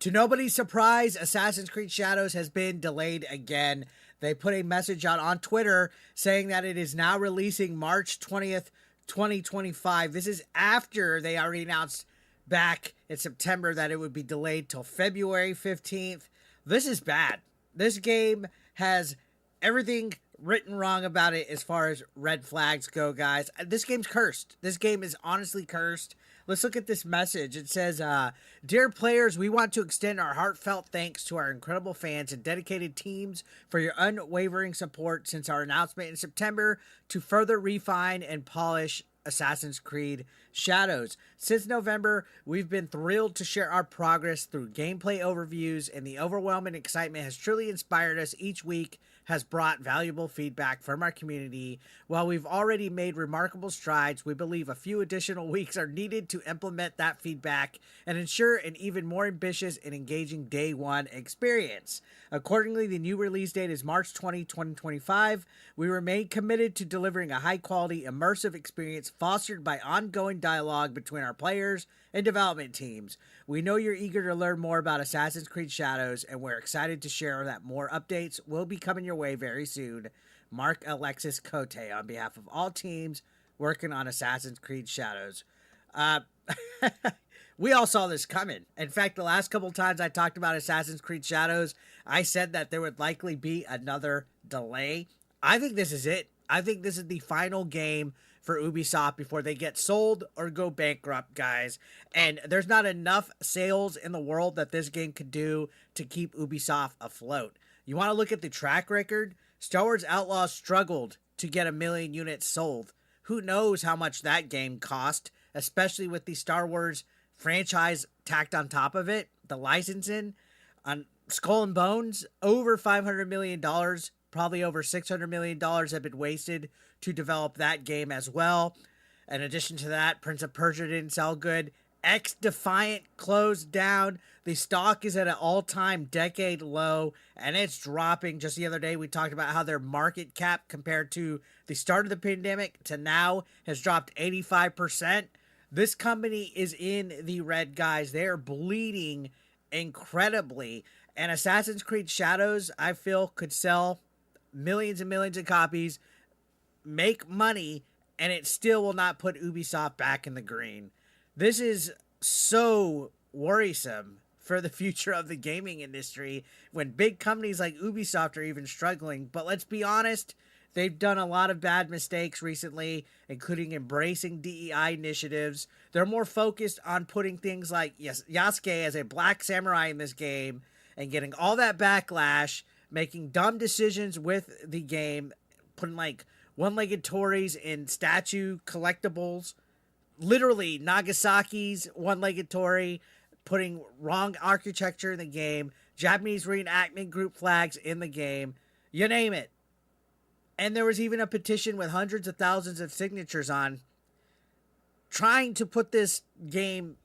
To nobody's surprise, Assassin's Creed Shadows has been delayed again. They put a message out on Twitter saying that it is now releasing March 20th, 2025. This is after they already announced back in September that it would be delayed till February 15th. This is bad. This game has everything written wrong about it as far as red flags go, guys. This game's cursed. This game is honestly cursed. Let's look at this message. It says, Dear players, we want to extend our heartfelt thanks to our incredible fans and dedicated teams for your unwavering support since our announcement in September to further refine and polish Assassin's Creed Shadows. Since November, we've been thrilled to share our progress through gameplay overviews, and the overwhelming excitement has truly inspired us each week, has brought valuable feedback from our community. While we've already made remarkable strides, we believe a few additional weeks are needed to implement that feedback and ensure an even more ambitious and engaging day one experience. Accordingly, the new release date is March 20, 2025. We remain committed to delivering a high-quality, immersive experience fostered by ongoing dialogue between our players and development teams. We know you're eager to learn more about Assassin's Creed Shadows, and we're excited to share that more updates will be coming your way very soon. Mark Alexis Cote on behalf of all teams working on Assassin's Creed Shadows. We all saw this coming. In fact, the last couple times I talked about Assassin's Creed Shadows, I said that there would likely be another delay. I think this is it. I think this is the final game for Ubisoft before they get sold or go bankrupt, guys. And there's not enough sales in the world that this game could do to keep Ubisoft afloat. You want to look at the track record? Star Wars Outlaws struggled to get 1 million units sold. Who knows how much that game cost, especially with the Star Wars franchise tacked on top of it, the licensing. On Skull and Bones, over $500 million, probably over $600 million have been wasted to develop that game as well. In addition to that, Prince of Persia didn't sell good. X Defiant closed down. The stock is at an all-time decade low, and it's dropping. Just the other day, we talked about how their market cap compared to the start of the pandemic to now has dropped 85%. This company is in the red, guys. They are bleeding incredibly. And Assassin's Creed Shadows, I feel, could sell millions and millions of copies, make money, and it still will not put Ubisoft back in the green. This is so worrisome for the future of the gaming industry when big companies like Ubisoft are even struggling. But let's be honest, they've done a lot of bad mistakes recently, including embracing DEI initiatives. They're more focused on putting things like Yasuke as a black samurai in this game and getting all that backlash, making dumb decisions with the game, putting like one-legged Tories in statue collectibles, literally Nagasaki's one-legged Tory, putting wrong architecture in the game, Japanese reenactment group flags in the game, you name it. And there was even a petition with hundreds of thousands of signatures on trying to put this game,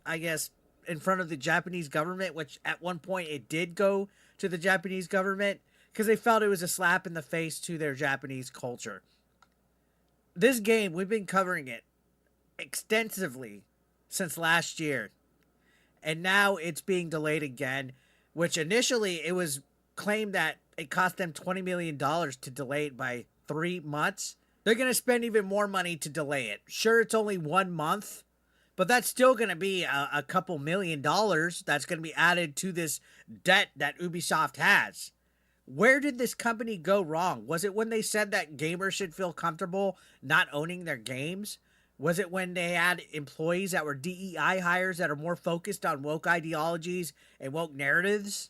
I guess, in front of the Japanese government, which at one point it did go to the Japanese government because they felt it was a slap in the face to their Japanese culture. This game, we've been covering it extensively since last year, and now it's being delayed again, which initially it was claimed that it cost them $20 million to delay it by 3 months. They're going to spend even more money to delay it. Sure, it's only 1 month, but that's still going to be a couple $1 million that's going to be added to this debt that Ubisoft has. Where did this company go wrong? Was it when they said that gamers should feel comfortable not owning their games? Was it when they had employees that were DEI hires that are more focused on woke ideologies and woke narratives?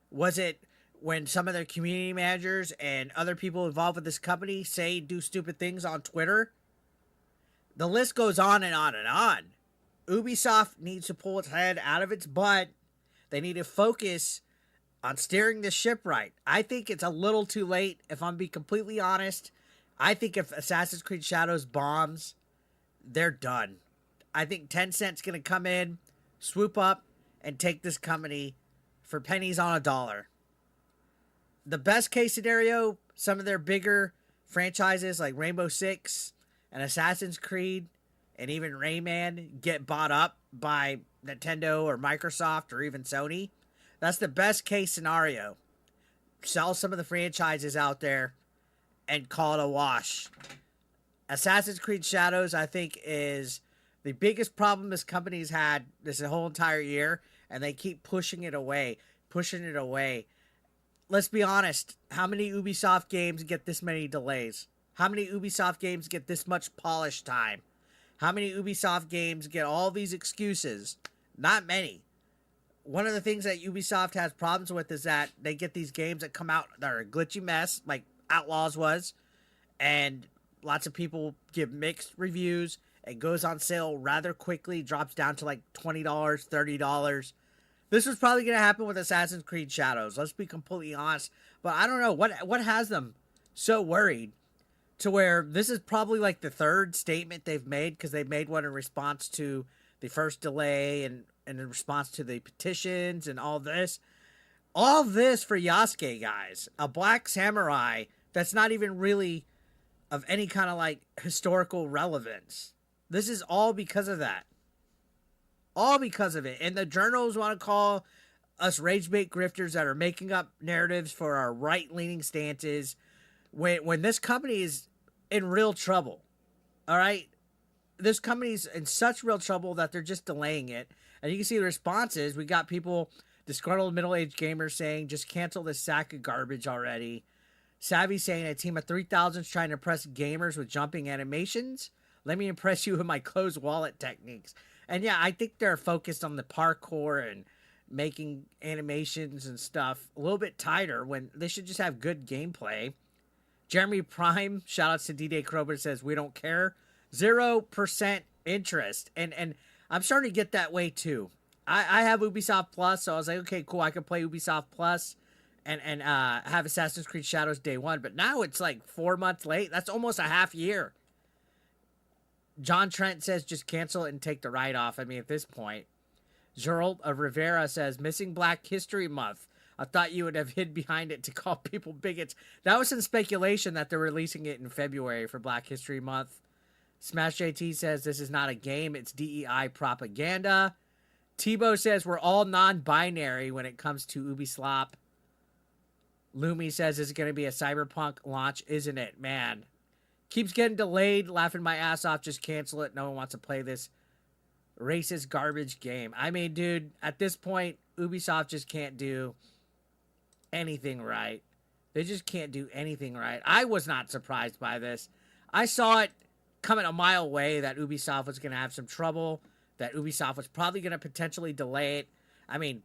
Was it when some of their community managers and other people involved with this company do stupid things on Twitter? The list goes on and on and on. Ubisoft needs to pull its head out of its butt. They need to focus on steering the ship right. I think it's a little too late, if I'm being completely honest. I think if Assassin's Creed Shadows bombs, they're done. I think Tencent's going to come in, swoop up, and take this company for pennies on a dollar. The best case scenario, some of their bigger franchises like Rainbow Six and Assassin's Creed and even Rayman get bought up by Nintendo or Microsoft or even Sony, that's the best case scenario. Sell some of the franchises out there and call it a wash. Assassin's Creed Shadows, I think, is the biggest problem this company's had this whole entire year, and they keep pushing it away, pushing it away. Let's be honest. How many Ubisoft games get this many delays? How many Ubisoft games get this much polish time? How many Ubisoft games get all these excuses? Not many. One of the things that Ubisoft has problems with is that they get these games that come out that are a glitchy mess, like Outlaws was, and lots of people give mixed reviews. It goes on sale rather quickly, drops down to like $20, $30. This was probably going to happen with Assassin's Creed Shadows. Let's be completely honest. But I don't know. What has them so worried to where this is probably like the third statement they've made, because they made one in response to the first delay and in response to the petitions and all this. All this for Yasuke, guys. A black samurai that's not even really of any kind of like historical relevance. This is all because of that. All because of it. And the journals want to call us rage-bait grifters that are making up narratives for our right-leaning stances when this company is in real trouble. All right? This company's in such real trouble that they're just delaying it. And you can see the responses. We got people, disgruntled middle-aged gamers saying, just cancel this sack of garbage already. Savvy saying a team of 3,000 is trying to impress gamers with jumping animations. Let me impress you with my closed wallet techniques. And yeah, I think they're focused on the parkour and making animations and stuff a little bit tighter when they should just have good gameplay. Jeremy Prime, shout outs to D-Day Krober, says, we don't care. 0% interest. And I'm starting to get that way too. I have Ubisoft Plus, so I was like, okay, cool, I can play Ubisoft Plus and have Assassin's Creed Shadows day one. But now it's like 4 months late. That's almost a half year. John Trent says just cancel it and take the write-off. I mean, at this point. Gerald of Rivera says, missing Black History Month. I thought you would have hid behind it to call people bigots. That was some speculation that they're releasing it in February for Black History Month. Smash JT says this is not a game, it's DEI propaganda. Tebow says we're all non-binary when it comes to Ubislop. Lumi says this is going to be a Cyberpunk launch, isn't it? Man. Keeps getting delayed, laughing my ass off, just cancel it. No one wants to play this racist garbage game. I mean, dude, at this point, Ubisoft just can't do anything right. They just can't do anything right. I was not surprised by this. I saw it coming a mile away that Ubisoft was going to have some trouble, that Ubisoft was probably going to potentially delay it. I mean,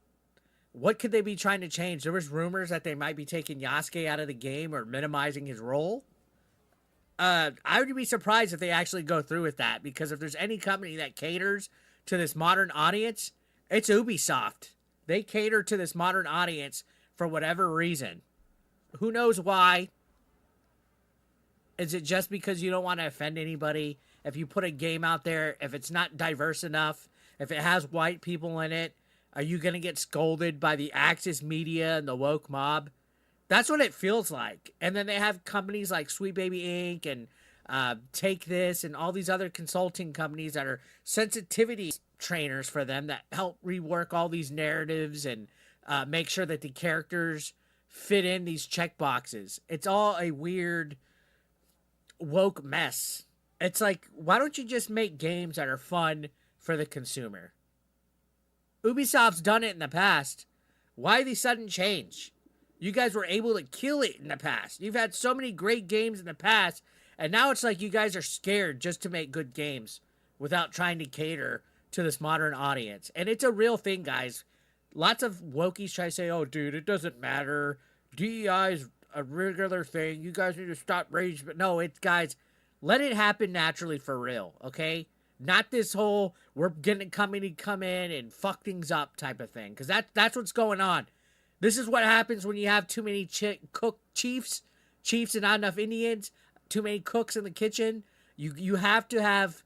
what could they be trying to change? There was rumors that they might be taking Yasuke out of the game or minimizing his role. I would be surprised if they actually go through with that, because if there's any company that caters to this modern audience, it's Ubisoft. They cater to this modern audience for whatever reason. Who knows why? Is it just because you don't want to offend anybody? If you put a game out there, if it's not diverse enough, if it has white people in it, are you going to get scolded by the Axis media and the woke mob? That's what it feels like. And then they have companies like Sweet Baby Inc. and Take This and all these other consulting companies that are sensitivity trainers for them that help rework all these narratives and make sure that the characters fit in these checkboxes. It's all a weird woke mess. It's like, why don't you just make games that are fun for the consumer? Ubisoft's done it in the past. Why the sudden change? You guys were able to kill it in the past. You've had so many great games in the past, and now it's like you guys are scared just to make good games without trying to cater to this modern audience. And it's a real thing, guys. Lots of wokies try to say, oh, dude, it doesn't matter. DEI is a regular thing. You guys need to stop rage. But no, it's, guys, let it happen naturally for real, okay? Not this whole, we're getting a company to come in and fuck things up type of thing. Because that's what's going on. This is what happens when you have too many chiefs and not enough Indians, too many cooks in the kitchen. You have to have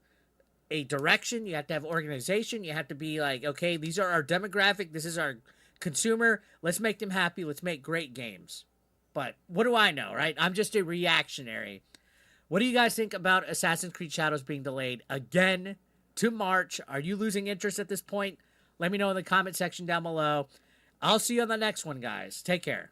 a direction. You have to have organization. You have to be like, okay, these are our demographic. This is our consumer. Let's make them happy. Let's make great games. But what do I know, right? I'm just a reactionary. What do you guys think about Assassin's Creed Shadows being delayed again to March? Are you losing interest at this point? Let me know in the comment section down below. I'll see you on the next one, guys. Take care.